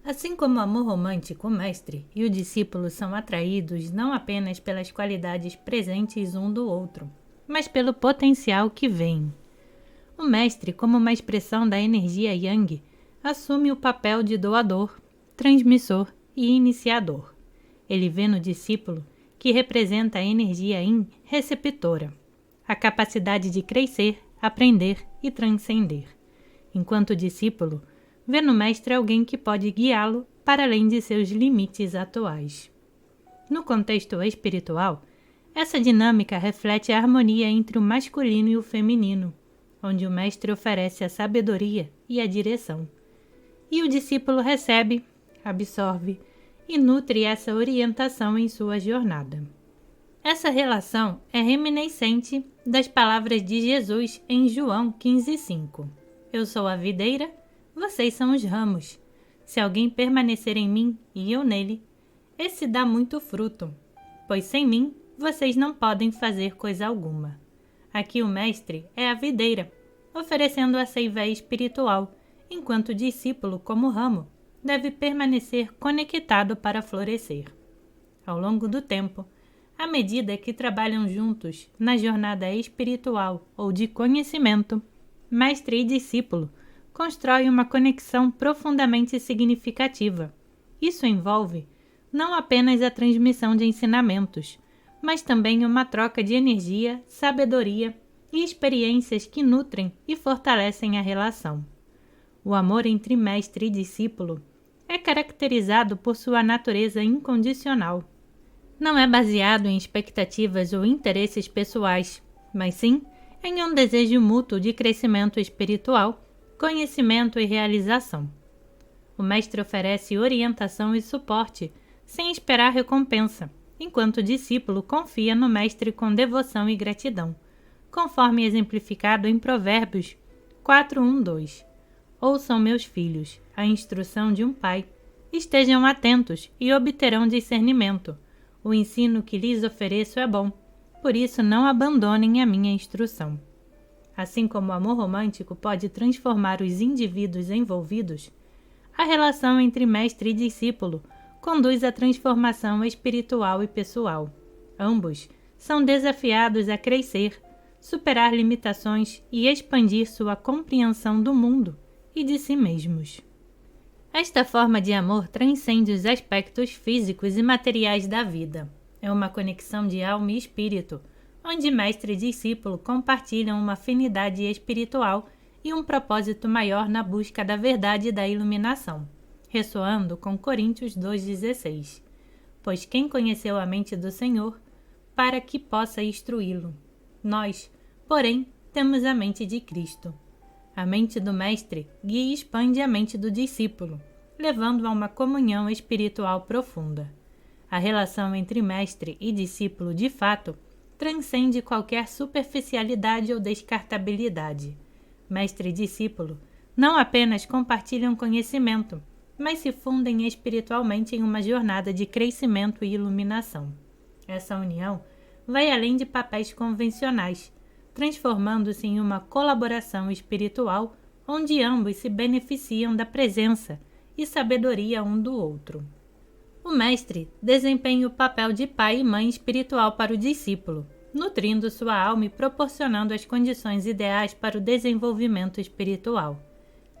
Assim como o amor romântico, o mestre e o discípulo são atraídos não apenas pelas qualidades presentes um do outro, mas pelo potencial que vem. O mestre, como uma expressão da energia Yang, assume o papel de doador, transmissor e iniciador. Ele vê no discípulo, que representa a energia Yin, receptora, a capacidade de crescer, aprender e transcender. Enquanto o discípulo, vê no mestre alguém que pode guiá-lo para além de seus limites atuais. No contexto espiritual, essa dinâmica reflete a harmonia entre o masculino e o feminino, onde o mestre oferece a sabedoria e a direção, e o discípulo recebe, absorve e nutre essa orientação em sua jornada. Essa relação é reminiscente das palavras de Jesus em João 15,5. Eu sou a videira, vocês são os ramos. Se alguém permanecer em mim e eu nele, esse dá muito fruto, pois sem mim vocês não podem fazer coisa alguma. Aqui o mestre é a videira, oferecendo a seiva espiritual, enquanto o discípulo, como ramo, deve permanecer conectado para florescer. Ao longo do tempo, à medida que trabalham juntos na jornada espiritual ou de conhecimento, mestre e discípulo constroem uma conexão profundamente significativa. Isso envolve não apenas a transmissão de ensinamentos, mas também uma troca de energia, sabedoria e experiências que nutrem e fortalecem a relação. O amor entre mestre e discípulo é caracterizado por sua natureza incondicional. Não é baseado em expectativas ou interesses pessoais, mas sim em um desejo mútuo de crescimento espiritual, conhecimento e realização. O mestre oferece orientação e suporte, sem esperar recompensa, enquanto o discípulo confia no mestre com devoção e gratidão, conforme exemplificado em Provérbios 4:1-2. Ouçam, meus filhos, a instrução de um pai. Estejam atentos e obterão discernimento. O ensino que lhes ofereço é bom, por isso não abandonem a minha instrução. Assim como o amor romântico pode transformar os indivíduos envolvidos, a relação entre mestre e discípulo conduz à transformação espiritual e pessoal. Ambos são desafiados a crescer, superar limitações e expandir sua compreensão do mundo e de si mesmos. Esta forma de amor transcende os aspectos físicos e materiais da vida. É uma conexão de alma e espírito, onde mestre e discípulo compartilham uma afinidade espiritual e um propósito maior na busca da verdade e da iluminação, ressoando com Coríntios 2,16. Pois quem conheceu a mente do Senhor, para que possa instruí-lo? Nós, porém, temos a mente de Cristo. A mente do mestre guia e expande a mente do discípulo, levando a uma comunhão espiritual profunda. A relação entre mestre e discípulo, de fato, transcende qualquer superficialidade ou descartabilidade. Mestre e discípulo não apenas compartilham conhecimento, mas se fundem espiritualmente em uma jornada de crescimento e iluminação. Essa união vai além de papéis convencionais, transformando-se em uma colaboração espiritual onde ambos se beneficiam da presença e sabedoria um do outro. O mestre desempenha o papel de pai e mãe espiritual para o discípulo, nutrindo sua alma e proporcionando as condições ideais para o desenvolvimento espiritual.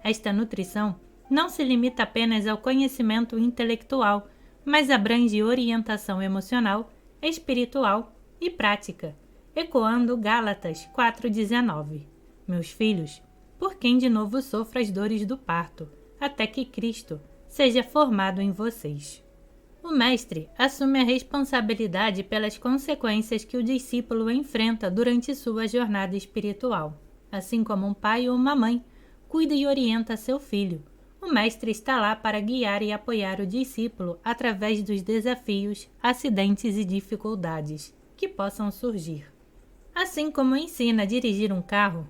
Esta nutrição não se limita apenas ao conhecimento intelectual, mas abrange orientação emocional, espiritual e prática, ecoando Gálatas 4,19. Meus filhos, por quem de novo sofra as dores do parto, até que Cristo seja formado em vocês. O mestre assume a responsabilidade pelas consequências que o discípulo enfrenta durante sua jornada espiritual. Assim como um pai ou uma mãe cuida e orienta seu filho, o mestre está lá para guiar e apoiar o discípulo através dos desafios, acidentes e dificuldades que possam surgir. Assim como ensina a dirigir um carro,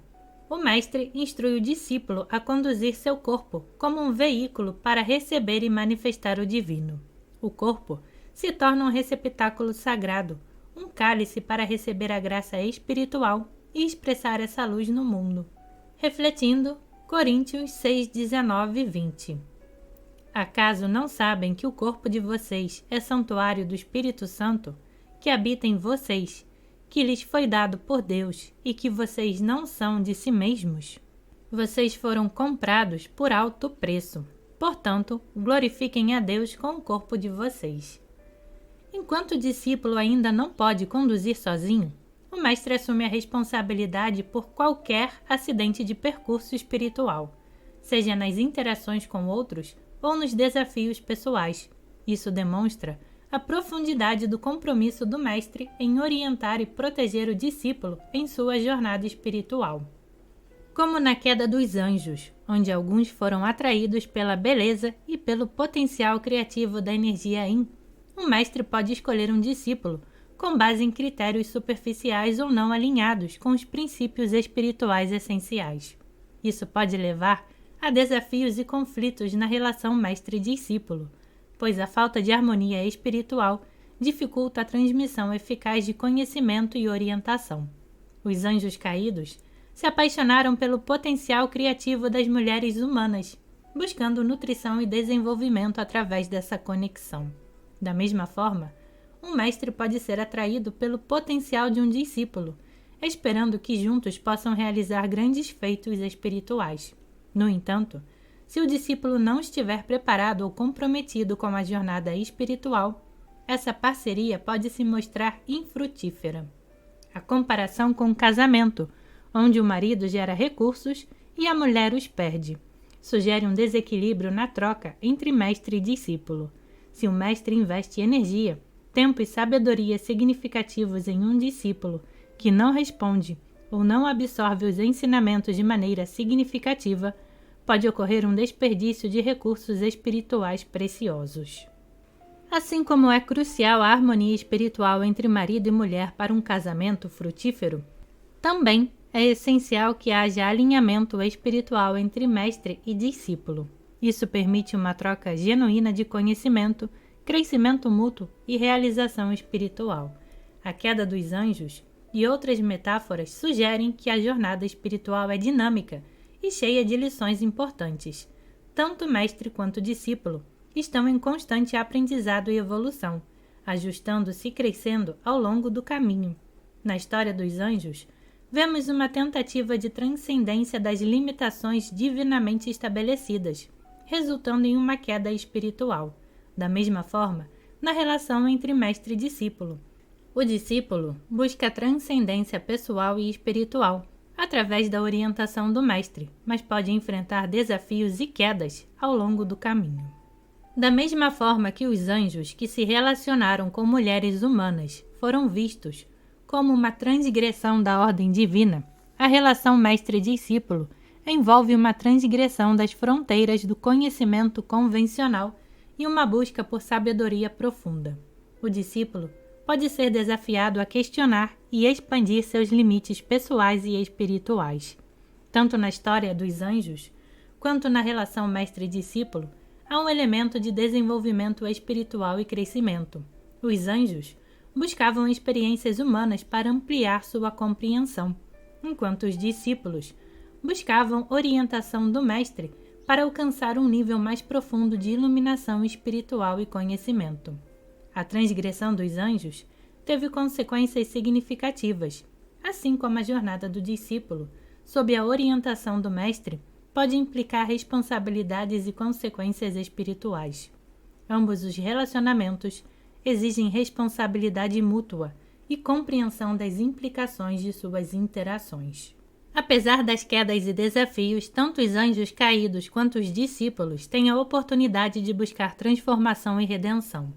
o mestre instrui o discípulo a conduzir seu corpo como um veículo para receber e manifestar o divino. O corpo se torna um receptáculo sagrado, um cálice para receber a graça espiritual e expressar essa luz no mundo. Refletindo Coríntios 6:19-20. Acaso não sabem que o corpo de vocês é santuário do Espírito Santo, que habita em vocês, que lhes foi dado por Deus e que vocês não são de si mesmos? Vocês foram comprados por alto preço. Portanto, glorifiquem a Deus com o corpo de vocês. Enquanto o discípulo ainda não pode conduzir sozinho, o mestre assume a responsabilidade por qualquer acidente de percurso espiritual, seja nas interações com outros ou nos desafios pessoais. Isso demonstra a profundidade do compromisso do mestre em orientar e proteger o discípulo em sua jornada espiritual. Como na queda dos anjos, onde alguns foram atraídos pela beleza e pelo potencial criativo da energia Yin, um mestre pode escolher um discípulo com base em critérios superficiais ou não alinhados com os princípios espirituais essenciais. Isso pode levar a desafios e conflitos na relação mestre-discípulo, pois a falta de harmonia espiritual dificulta a transmissão eficaz de conhecimento e orientação. Os anjos caídos se apaixonaram pelo potencial criativo das mulheres humanas, buscando nutrição e desenvolvimento através dessa conexão. Da mesma forma, um mestre pode ser atraído pelo potencial de um discípulo, esperando que juntos possam realizar grandes feitos espirituais. No entanto, se o discípulo não estiver preparado ou comprometido com a jornada espiritual, essa parceria pode se mostrar infrutífera. A comparação com o casamento, onde o marido gera recursos e a mulher os perde, sugere um desequilíbrio na troca entre mestre e discípulo. Se o mestre investe energia, tempo e sabedoria significativos em um discípulo que não responde ou não absorve os ensinamentos de maneira significativa, pode ocorrer um desperdício de recursos espirituais preciosos. Assim como é crucial a harmonia espiritual entre marido e mulher para um casamento frutífero, também é essencial que haja alinhamento espiritual entre mestre e discípulo. Isso permite uma troca genuína de conhecimento, crescimento mútuo e realização espiritual. A queda dos anjos e outras metáforas sugerem que a jornada espiritual é dinâmica e cheia de lições importantes. Tanto mestre quanto discípulo estão em constante aprendizado e evolução, ajustando-se e crescendo ao longo do caminho. Na história dos anjos, vemos uma tentativa de transcendência das limitações divinamente estabelecidas, resultando em uma queda espiritual. Da mesma forma, na relação entre mestre e discípulo, o discípulo busca a transcendência pessoal e espiritual através da orientação do mestre, mas pode enfrentar desafios e quedas ao longo do caminho. Da mesma forma que os anjos que se relacionaram com mulheres humanas foram vistos como uma transgressão da ordem divina, a relação mestre-discípulo envolve uma transgressão das fronteiras do conhecimento convencional e uma busca por sabedoria profunda. O discípulo pode ser desafiado a questionar e expandir seus limites pessoais e espirituais. Tanto na história dos anjos, quanto na relação mestre-discípulo, há um elemento de desenvolvimento espiritual e crescimento. Os anjos buscavam experiências humanas para ampliar sua compreensão, enquanto os discípulos buscavam orientação do mestre para alcançar um nível mais profundo de iluminação espiritual e conhecimento. A transgressão dos anjos teve consequências significativas, assim como a jornada do discípulo, sob a orientação do mestre, pode implicar responsabilidades e consequências espirituais. Ambos os relacionamentos exigem responsabilidade mútua e compreensão das implicações de suas interações. Apesar das quedas e desafios, tanto os anjos caídos quanto os discípulos têm a oportunidade de buscar transformação e redenção.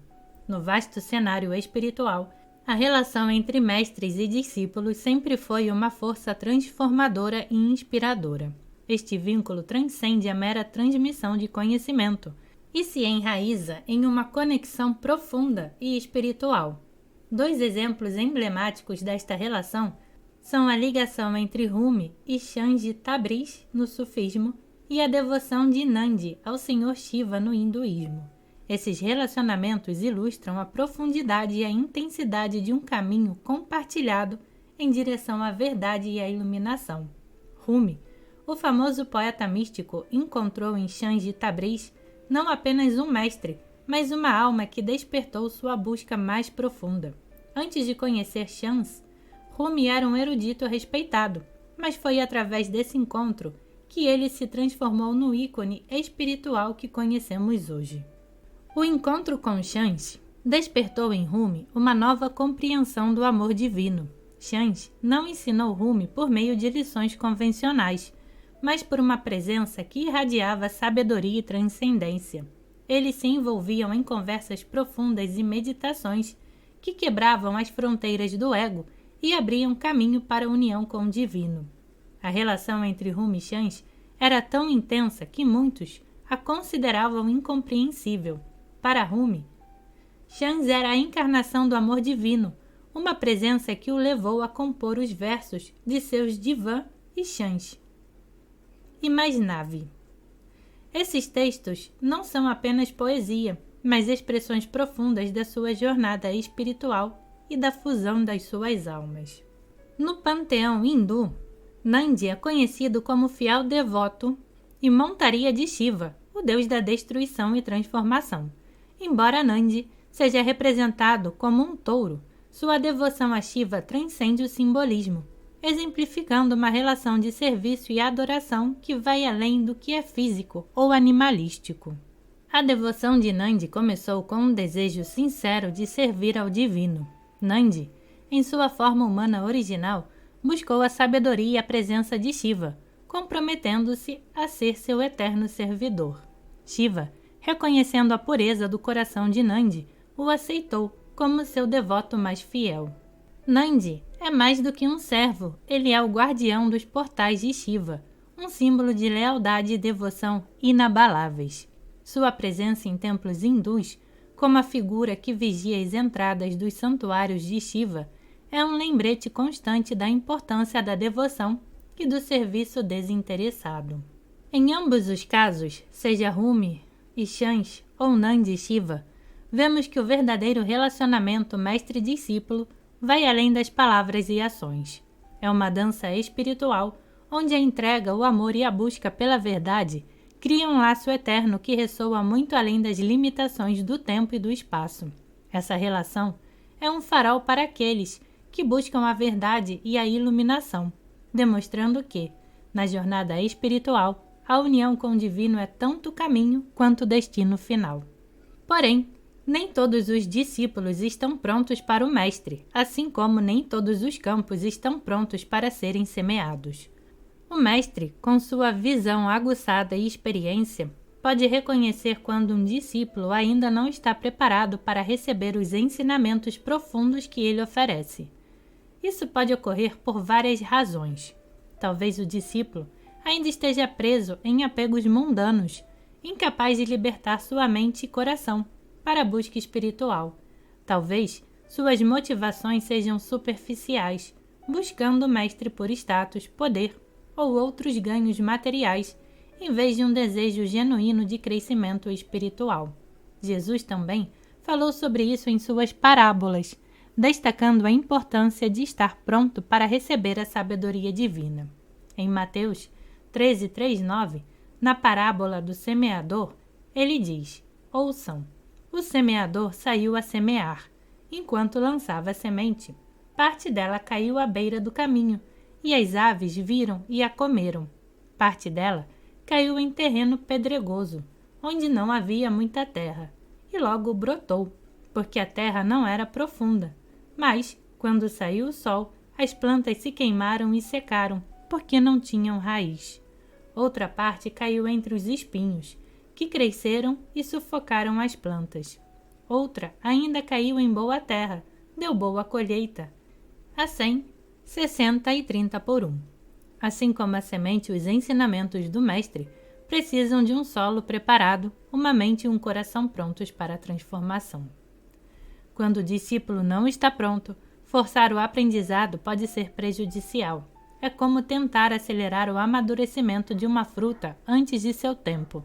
No vasto cenário espiritual, a relação entre mestres e discípulos sempre foi uma força transformadora e inspiradora. Este vínculo transcende a mera transmissão de conhecimento e se enraiza em uma conexão profunda e espiritual. Dois exemplos emblemáticos desta relação são a ligação entre Rumi e Shanji Tabriz no sufismo e a devoção de Nandi ao Senhor Shiva no hinduísmo. Esses relacionamentos ilustram a profundidade e a intensidade de um caminho compartilhado em direção à verdade e à iluminação. Rumi, o famoso poeta místico, encontrou em Shanji Tabriz não apenas um mestre, mas uma alma que despertou sua busca mais profunda. Antes de conhecer Shams, Rumi era um erudito respeitado, mas foi através desse encontro que ele se transformou no ícone espiritual que conhecemos hoje. O encontro com Shams despertou em Rumi uma nova compreensão do amor divino. Shams não ensinou Rumi por meio de lições convencionais, mas por uma presença que irradiava sabedoria e transcendência. Eles se envolviam em conversas profundas e meditações que quebravam as fronteiras do ego e abriam caminho para a união com o divino. A relação entre Rumi e Shams era tão intensa que muitos a consideravam incompreensível. Para Rumi, Shams era a encarnação do amor divino, uma presença que o levou a compor os versos de seus Divan e Shams. Imaginave. Esses textos não são apenas poesia, mas expressões profundas da sua jornada espiritual e da fusão das suas almas. No panteão hindu, Nandi é conhecido como fiel devoto e montaria de Shiva, o deus da destruição e transformação. Embora Nandi seja representado como um touro, sua devoção a Shiva transcende o simbolismo, exemplificando uma relação de serviço e adoração que vai além do que é físico ou animalístico. A devoção de Nandi começou com um desejo sincero de servir ao divino. Nandi, em sua forma humana original, buscou a sabedoria e a presença de Shiva, comprometendo-se a ser seu eterno servidor. Shiva, reconhecendo a pureza do coração de Nandi, o aceitou como seu devoto mais fiel. Nandi é mais do que um servo, ele é o guardião dos portais de Shiva, um símbolo de lealdade e devoção inabaláveis. Sua presença em templos hindus, como a figura que vigia as entradas dos santuários de Shiva, é um lembrete constante da importância da devoção e do serviço desinteressado. Em ambos os casos, seja Rumi e Shams ou Nandi e Shiva, vemos que o verdadeiro relacionamento mestre-discípulo vai além das palavras e ações. É uma dança espiritual, onde a entrega, o amor e a busca pela verdade criam um laço eterno que ressoa muito além das limitações do tempo e do espaço. Essa relação é um farol para aqueles que buscam a verdade e a iluminação, demonstrando que, na jornada espiritual, a união com o divino é tanto o caminho quanto o destino final. Porém, nem todos os discípulos estão prontos para o mestre, assim como nem todos os campos estão prontos para serem semeados. O mestre, com sua visão aguçada e experiência, pode reconhecer quando um discípulo ainda não está preparado para receber os ensinamentos profundos que ele oferece. Isso pode ocorrer por várias razões. Talvez o discípulo ainda esteja preso em apegos mundanos, incapaz de libertar sua mente e coração para a busca espiritual. Talvez suas motivações sejam superficiais, buscando o mestre por status, poder ou outros ganhos materiais, em vez de um desejo genuíno de crescimento espiritual. Jesus também falou sobre isso em suas parábolas, destacando a importância de estar pronto para receber a sabedoria divina. Em Mateus 13:3-9, na parábola do semeador, ele diz: ouçam, o semeador saiu a semear. Enquanto lançava a semente, parte dela caiu à beira do caminho, e as aves viram e a comeram. Parte dela caiu em terreno pedregoso, onde não havia muita terra, e logo brotou, porque a terra não era profunda. Mas, quando saiu o sol, as plantas se queimaram e secaram, porque não tinham raiz. Outra parte caiu entre os espinhos, que cresceram e sufocaram as plantas. Outra ainda caiu em boa terra, deu boa colheita, a 100, 60 e 30 por 1. Assim como a semente e os ensinamentos do mestre precisam de um solo preparado, uma mente e um coração prontos para a transformação. Quando o discípulo não está pronto, forçar o aprendizado pode ser prejudicial. É como tentar acelerar o amadurecimento de uma fruta antes de seu tempo,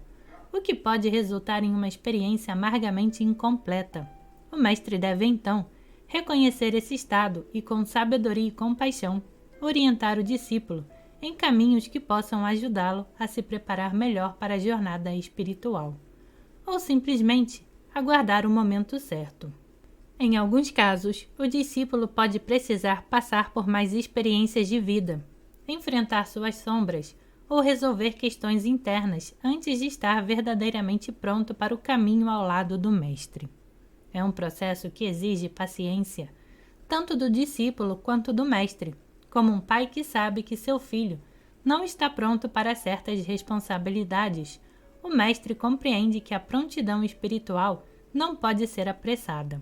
o que pode resultar em uma experiência amargamente incompleta. O mestre deve, então, reconhecer esse estado e, com sabedoria e compaixão, orientar o discípulo em caminhos que possam ajudá-lo a se preparar melhor para a jornada espiritual. ou simplesmente aguardar o momento certo. Em alguns casos, o discípulo pode precisar passar por mais experiências de vida, enfrentar suas sombras ou resolver questões internas antes de estar verdadeiramente pronto para o caminho ao lado do mestre. É um processo que exige paciência, tanto do discípulo quanto do mestre, como um pai que sabe que seu filho não está pronto para certas responsabilidades. O mestre compreende que a prontidão espiritual não pode ser apressada.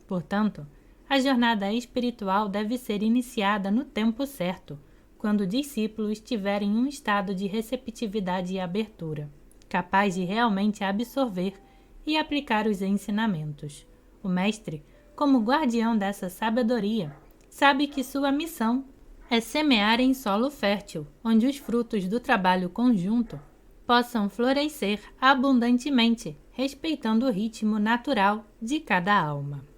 Portanto, a jornada espiritual deve ser iniciada no tempo certo, quando o discípulo estiver em um estado de receptividade e abertura, capaz de realmente absorver e aplicar os ensinamentos. O mestre, como guardião dessa sabedoria, sabe que sua missão é semear em solo fértil, onde os frutos do trabalho conjunto possam florescer abundantemente, respeitando o ritmo natural de cada alma.